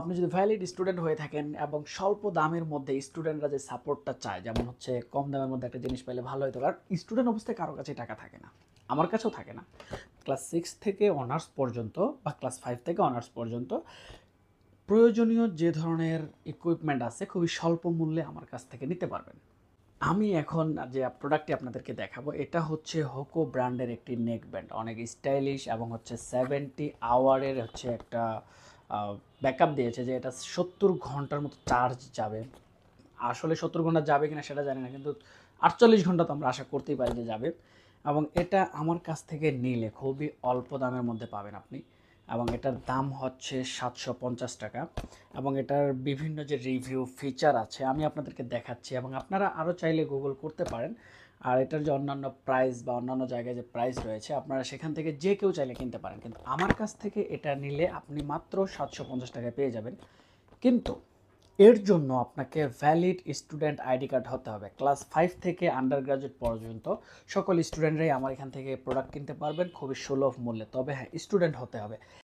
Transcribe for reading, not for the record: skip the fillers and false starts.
আপনি যদি valid student হয়ে থাকেন এবং স্বল্প দামের মধ্যে স্টুডেন্টরা যে সাপোর্টটা চায়, যেমন হচ্ছে কম দামের মধ্যে একটা জিনিস পেলে ভালো হতো, কারণ স্টুডেন্ট অবস্থায় কারো কাছে টাকা থাকে না, আমার কাছেও থাকে না। ক্লাস 6 থেকে অনার্স পর্যন্ত বা ক্লাস 5 থেকে অনার্স পর্যন্ত প্রয়োজনীয় যে ধরনের ইকুইপমেন্ট আছে খুবই স্বল্প মূল্যে আমার কাছ থেকে নিতে পারবেন। আমি এখন যে প্রোডাক্টটি আপনাদেরকে দেখাবো এটা হচ্ছে হোকো ব্র্যান্ডের একটি নেক ব্যান্ড, অনেক স্টাইলিশ এবং হচ্ছে 70 আওয়ারের হচ্ছে একটা ব্যাকআপ দিয়েছে যে এটা 70 ঘন্টার মতো চার্জ যাবে। আসলে 70 ঘন্টা যাবে কিনা সেটা জানি না, কিন্তু 48 ঘন্টা তো আমরা আশা করতেই পারি যে যাবে। এবং এটা আমার কাছ থেকে নিলে খুবই অল্প দামের মধ্যে পাবেন আপনি, এবং এটার দাম হচ্ছে 750 টাকা। এবং এটার বিভিন্ন যে রিভিউ ফিচার আছে আমি আপনাদেরকে দেখাচ্ছি, এবং আপনারা আরও চাইলে গুগল করতে পারেন। আর এটার যে অন্যান্য প্রাইস বা অন্যান্য জায়গায় যে প্রাইস রয়েছে আপনারা সেখান থেকে যে কেউ চাইলে কিনতে পারেন, কিন্তু আমার কাছ থেকে এটা নিলে আপনি মাত্র 750 টাকায় পেয়ে যাবেন। কিন্তু এর জন্য আপনাকে ভ্যালিড স্টুডেন্ট আইডি কার্ড হতে হবে। ক্লাস 5 থেকে আন্ডার গ্রাজুয়েট পর্যন্ত সকল স্টুডেন্টরাই আমার এখান থেকে প্রোডাক্ট কিনতে পারবেন খুবই সুলভ মূল্যে, তবে হ্যাঁ স্টুডেন্ট হতে হবে।